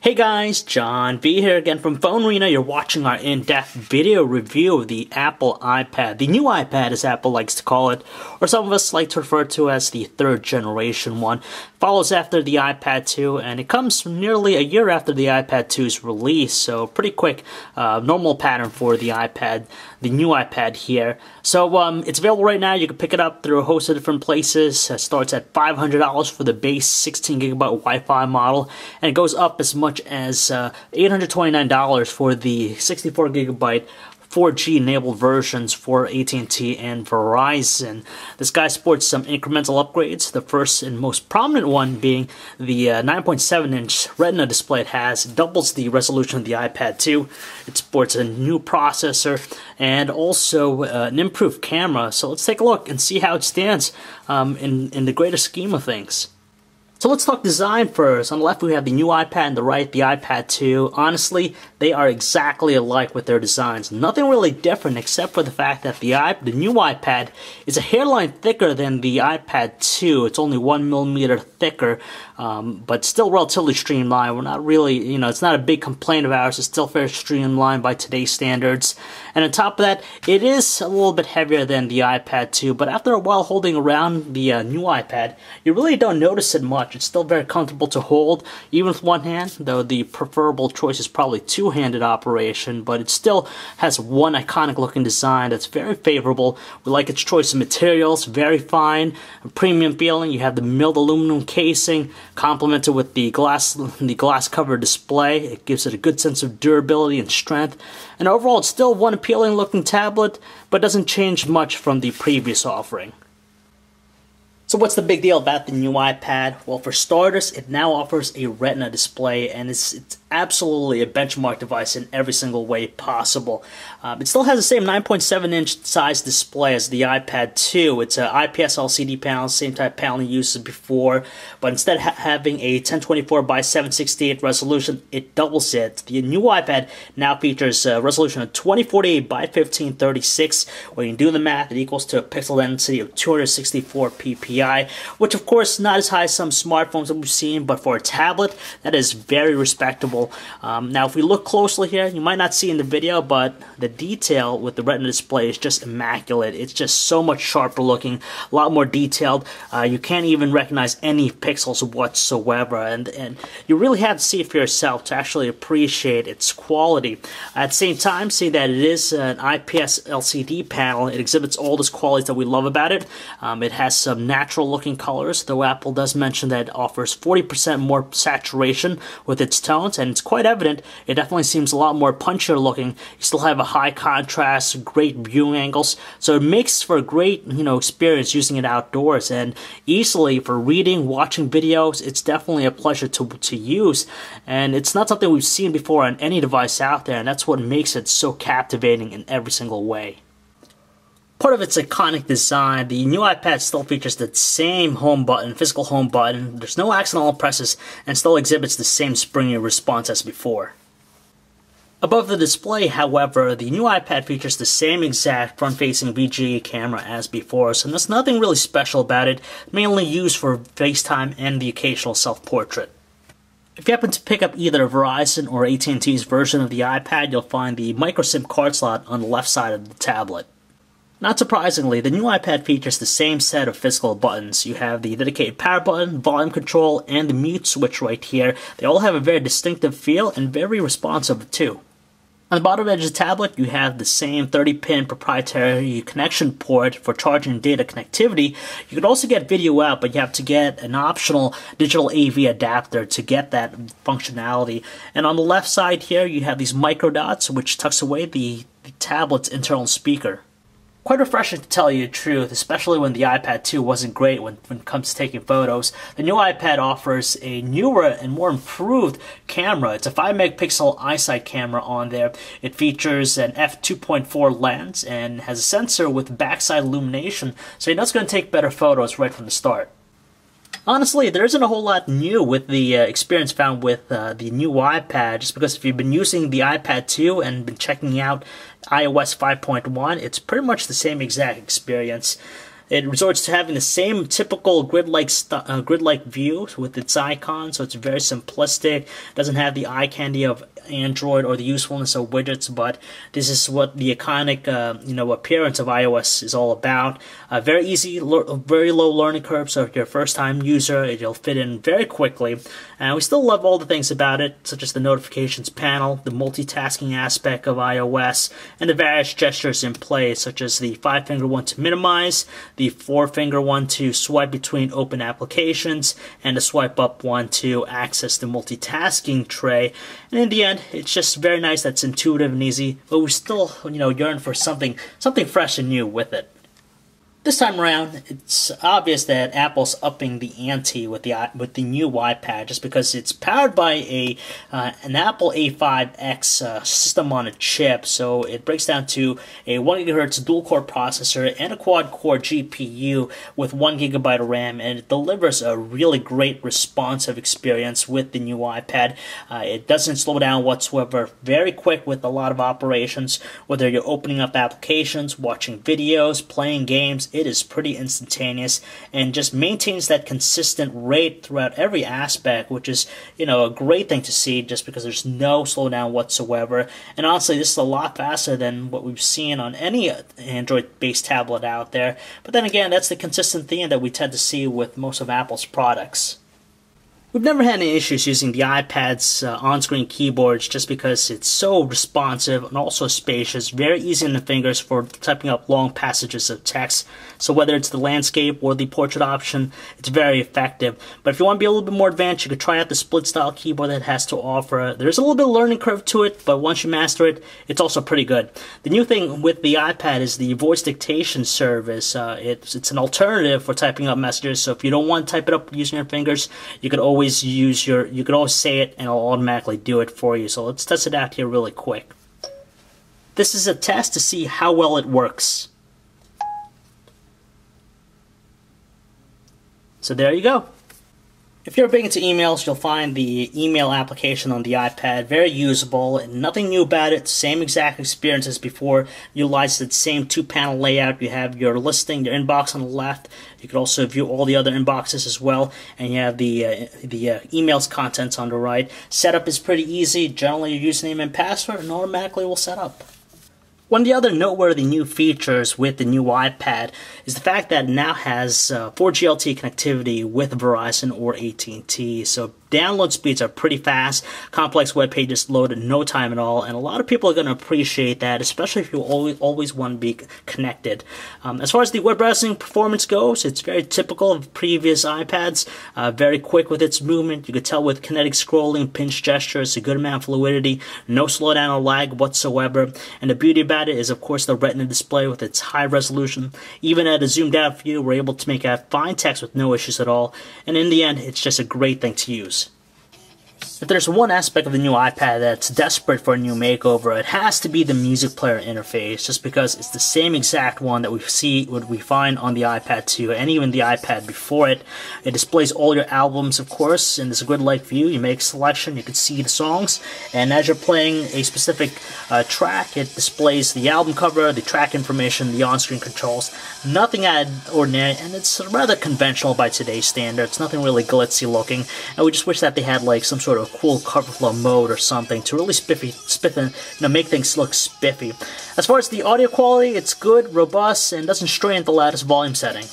Hey guys, John B here again from PhoneArena. You're watching our in-depth video review of the Apple iPad. The new iPad, as Apple likes to call it, or some of us like to refer to as the third generation one. Follows after the iPad 2, and it comes nearly a year after the iPad 2's release, so pretty quick, normal pattern for the iPad, the new iPad here. So it's available right now. You can pick it up through a host of different places. It starts at $500 for the base 16GB Wi-Fi model, and it goes up as much as $829 for the 64GB 4G enabled versions for AT&T and Verizon. This guy sports some incremental upgrades, the first and most prominent one being the 9.7-inch Retina display it has. It doubles the resolution of the iPad 2. It sports a new processor and also an improved camera. So let's take a look and see how it stands in the greater scheme of things. So let's talk design first. On the left we have the new iPad, and the right the iPad 2. Honestly, they are exactly alike with their designs. Nothing really different except for the fact that the new iPad is a hairline thicker than the iPad 2. It's only 1mm thicker, but still relatively streamlined. We're not really, it's not a big complaint of ours. It's still fairly streamlined by today's standards. And on top of that, it is a little bit heavier than the iPad 2, but after a while holding around the new iPad, you really don't notice it much. It's still very comfortable to hold, even with one hand, though the preferable choice is probably two-handed operation, but it still has one iconic looking design that's very favorable. We like its choice of materials, very fine, premium feeling. You have the milled aluminum casing, complemented with the glass covered display. It gives it a good sense of durability and strength. And overall, it's still one appealing looking tablet, but doesn't change much from the previous offering. So what's the big deal about the new iPad? Well, for starters, it now offers a Retina display, and it's absolutely a benchmark device in every single way possible. It still has the same 9.7-inch size display as the iPad 2. It's an IPS LCD panel, same type panel you used as before, but instead of having a 1024 by 768 resolution, it doubles it. The new iPad now features a resolution of 2048 by 1536. When you do the math, it equals to a pixel density of 264 ppi, which of course is not as high as some smartphones that we've seen, but for a tablet, that is very respectable. Now, if we look closely here, you might not see in the video, but the detail with the Retina display is just immaculate. It's just so much sharper looking, a lot more detailed. You can't even recognize any pixels whatsoever, and you really have to see it for yourself to actually appreciate its quality. At the same time, see that it is an IPS LCD panel. It exhibits all those qualities that we love about it. It has some natural looking colors, though Apple does mention that it offers 40% more saturation with its tones, and it's quite evident. It definitely seems a lot more punchier looking. You still have a high contrast, great viewing angles, so it makes for a great experience using it outdoors, and easily for reading, watching videos. It's definitely a pleasure to use, and it's not something we've seen before on any device out there, and that's what makes it so captivating in every single way. Part of its iconic design, the new iPad still features the same home button, physical home button. There's no accidental presses, and still exhibits the same springy response as before. Above the display, however, the new iPad features the same exact front-facing VGA camera as before, so there's nothing really special about it, mainly used for FaceTime and the occasional self-portrait. If you happen to pick up either Verizon or AT&T's version of the iPad, you'll find the micro SIM card slot on the left side of the tablet. Not surprisingly, the new iPad features the same set of physical buttons. You have the dedicated power button, volume control, and the mute switch right here. They all have a very distinctive feel and very responsive too. On the bottom edge of the tablet, you have the same 30-pin proprietary connection port for charging and data connectivity. You can also get video out, but you have to get an optional digital AV adapter to get that functionality. And on the left side here, you have these micro dots, which tucks away the tablet's internal speaker. Quite refreshing to tell you the truth, especially when the iPad 2 wasn't great when it comes to taking photos. The new iPad offers a newer and more improved camera. It's a 5-megapixel iSight camera on there. It features an f2.4 lens and has a sensor with backside illumination, so you know it's going to take better photos right from the start. Honestly, there isn't a whole lot new with the experience found with the new iPad, just because if you've been using the iPad 2 and been checking out iOS 5.1, it's pretty much the same exact experience. It resorts to having the same typical grid-like view with its icons, so it's very simplistic. It doesn't have the eye candy of Android or the usefulness of widgets, but this is what the iconic appearance of iOS is all about. Very easy, very low learning curve, so if you're a first-time user, it'll fit in very quickly. And we still love all the things about it, such as the notifications panel, the multitasking aspect of iOS, and the various gestures in play, such as the 5-finger one to minimize, the 4-finger one to swipe between open applications, and the swipe up one to access the multitasking tray. And in the end, it's just very nice. That's intuitive and easy, but we still, yearn for something fresh and new with it. This time around, it's obvious that Apple's upping the ante with the new iPad, just because it's powered by an Apple A5X system on a chip. So it breaks down to a 1 GHz dual-core processor and a quad-core GPU with 1 GB of RAM, and it delivers a really great responsive experience with the new iPad. It doesn't slow down whatsoever. Very quick with a lot of operations, whether you're opening up applications, watching videos, playing games. It is pretty instantaneous and just maintains that consistent rate throughout every aspect, which is, a great thing to see, just because there's no slowdown whatsoever. And honestly, this is a lot faster than what we've seen on any Android-based tablet out there. But then again, that's the consistent theme that we tend to see with most of Apple's products. We've never had any issues using the iPad's on-screen keyboards, just because it's so responsive and also spacious, very easy in the fingers for typing up long passages of text. So whether it's the landscape or the portrait option, it's very effective. But if you want to be a little bit more advanced, you could try out the split-style keyboard that it has to offer. There's a little bit of learning curve to it, but once you master it, it's also pretty good. The new thing with the iPad is the voice dictation service. It's an alternative for typing up messages, so if you don't want to type it up using your fingers, you could always say it and it'll automatically do it for you. So let's test it out here really quick. This is a test to see how well it works. So there you go. If you're big into emails, you'll find the email application on the iPad very usable, and nothing new about it. Same exact experience as before. Utilizes the same two-panel layout. You have your listing, your inbox on the left. You can also view all the other inboxes as well, and you have the emails contents on the right. Setup is pretty easy. Generally, your username and password, and automatically will set up. One of the other noteworthy new features with the new iPad is the fact that it now has 4G LTE connectivity with Verizon or AT&T. So download speeds are pretty fast. Complex web pages load in no time at all, and a lot of people are going to appreciate that, especially if you always want to be connected. As far as the web browsing performance goes, it's very typical of previous iPads. Very quick with its movement. You could tell with kinetic scrolling, pinch gestures, a good amount of fluidity, no slowdown or lag whatsoever. And the beauty about it is, of course, the Retina Display with its high resolution. Even at a zoomed out view, we're able to make out fine text with no issues at all. And in the end, it's just a great thing to use. If there's one aspect of the new iPad that's desperate for a new makeover, it has to be the music player interface, just because it's the same exact one that we find on the iPad 2 and even the iPad before it. It displays all your albums, of course, in this grid-like view. You make a selection, you can see the songs, and as you're playing a specific track, it displays the album cover, the track information, the on-screen controls. Nothing out of ordinary, and it's rather conventional by today's standards. Nothing really glitzy looking, and we just wish that they had like some sort of cool cover flow mode or something to really make things look spiffy. As far as the audio quality, it's good, robust, and doesn't stray at the loudest volume setting.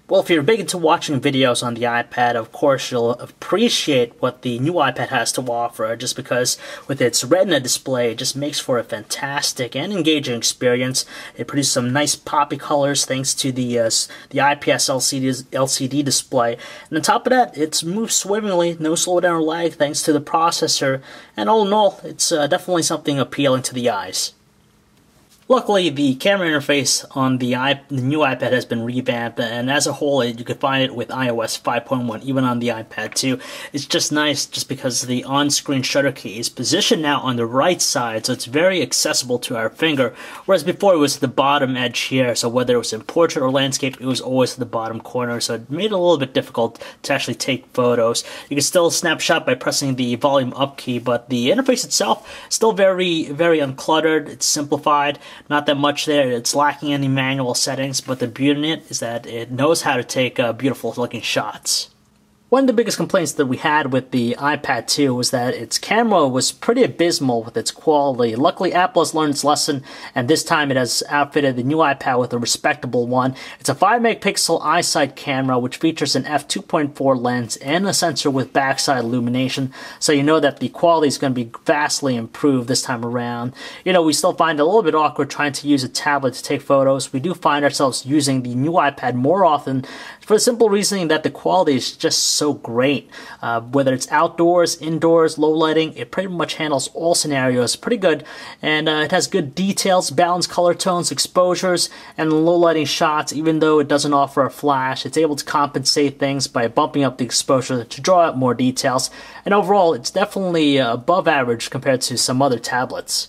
Well, if you're big into watching videos on the iPad, of course you'll appreciate what the new iPad has to offer, just because with its Retina display, it just makes for a fantastic and engaging experience. It produces some nice poppy colors thanks to the IPS LCD display. And on top of that, it moves swimmingly, no slowdown or lag thanks to the processor. And all in all, it's definitely something appealing to the eyes. Luckily, the camera interface on the new iPad has been revamped, and as a whole, you can find it with iOS 5.1, even on the iPad 2. It's just nice just because the on-screen shutter key is positioned now on the right side, so it's very accessible to our finger, whereas before it was at the bottom edge here, so whether it was in portrait or landscape, it was always at the bottom corner, so it made it a little bit difficult to actually take photos. You can still snapshot by pressing the volume up key, but the interface itself is still very, very uncluttered, it's simplified, Not that much there. It's lacking any manual settings, but the beauty in it is that it knows how to take beautiful looking shots. One of the biggest complaints that we had with the iPad 2 was that its camera was pretty abysmal with its quality. Luckily, Apple has learned its lesson, and this time it has outfitted the new iPad with a respectable one. It's a 5-megapixel iSight camera, which features an f2.4 lens and a sensor with backside illumination, so you know that the quality is going to be vastly improved this time around. You know, we still find it a little bit awkward trying to use a tablet to take photos. We do find ourselves using the new iPad more often for the simple reasoning that the quality is just so great. Whether it's outdoors, indoors, low lighting, it pretty much handles all scenarios pretty good, and it has good details, balanced color tones, exposures, and low lighting shots. Even though it doesn't offer a flash, it's able to compensate things by bumping up the exposure to draw out more details, and overall it's definitely above average compared to some other tablets.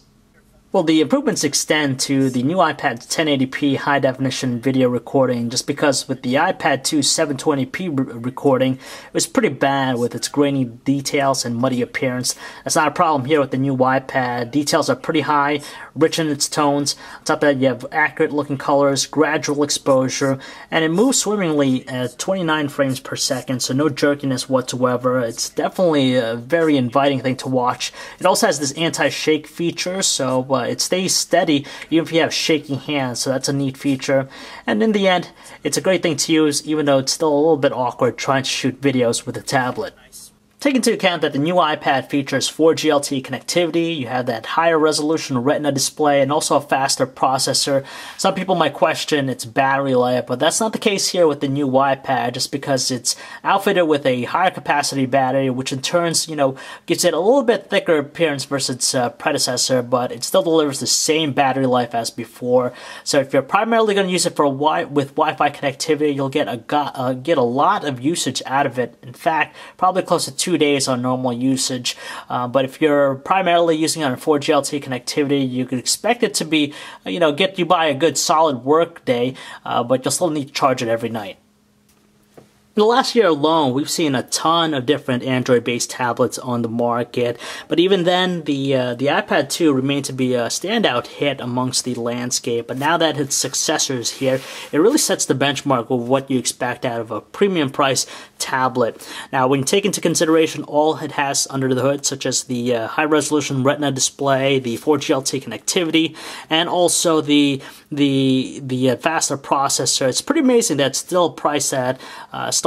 Well, the improvements extend to the new iPad's 1080p high-definition video recording, just because with the iPad 2's 720p recording, it was pretty bad with its grainy details and muddy appearance. That's not a problem here with the new iPad. Details are pretty high, rich in its tones. On top of that, you have accurate-looking colors, gradual exposure, and it moves swimmingly at 29 frames per second, so no jerkiness whatsoever. It's definitely a very inviting thing to watch. It also has this anti-shake feature, so it stays steady even if you have shaky hands, so that's a neat feature. And in the end, it's a great thing to use, even though it's still a little bit awkward trying to shoot videos with a tablet. Take into account that the new iPad features 4G LTE connectivity, you have that higher resolution Retina display, and also a faster processor. Some people might question its battery life, but that's not the case here with the new iPad, just because it's outfitted with a higher capacity battery, which in turn, gives it a little bit thicker appearance versus its predecessor, but it still delivers the same battery life as before. So if you're primarily going to use it for with Wi-Fi connectivity, you'll get a lot of usage out of it. In fact, probably close to 2 days on normal usage. But if you're primarily using it on 4G LTE connectivity, you could expect it to be, get you by a good solid work day, but you'll still need to charge it every night. In the last year alone, we've seen a ton of different Android-based tablets on the market, but even then, the iPad 2 remained to be a standout hit amongst the landscape. But now that its successor is here, it really sets the benchmark of what you expect out of a premium price tablet. Now, when you take into consideration all it has under the hood, such as the high-resolution Retina display, the 4G LTE connectivity, and also the faster processor, it's pretty amazing that it's still priced at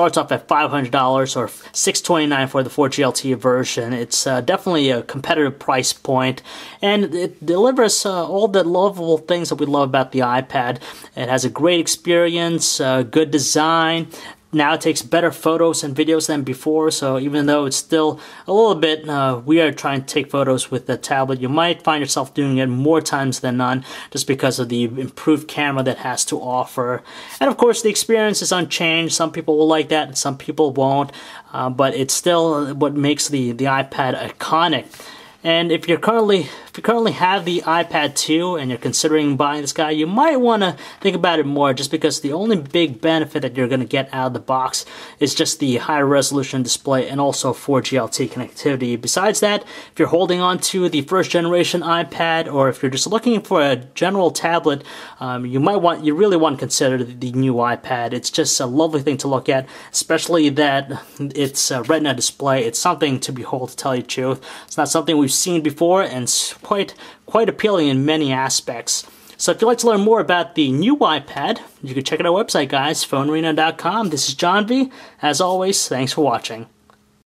starts off at $500 or $629 for the 4G LTE version. It's definitely a competitive price point, and it delivers all the lovable things that we love about the iPad. It has a great experience, good design. Now it takes better photos and videos than before, so even though it's still a little bit weird trying to take photos with the tablet, you might find yourself doing it more times than none just because of the improved camera that it has to offer. And of course, the experience is unchanged. Some people will like that and some people won't, but it's still what makes the iPad iconic. And if you currently have the iPad 2 and you're considering buying this guy, you might want to think about it more, just because the only big benefit that you're going to get out of the box is just the higher resolution display and also 4G LTE connectivity. Besides that, if you're holding on to the first generation iPad, or if you're just looking for a general tablet, you really want to consider the new iPad. It's just a lovely thing to look at, especially that it's a Retina display. It's something to behold, to tell you the truth. It's not something we've seen before, and it's quite appealing in many aspects. So if you'd like to learn more about the new iPad, you can check out our website, guys, PhoneArena.com. This is John V. As always, thanks for watching.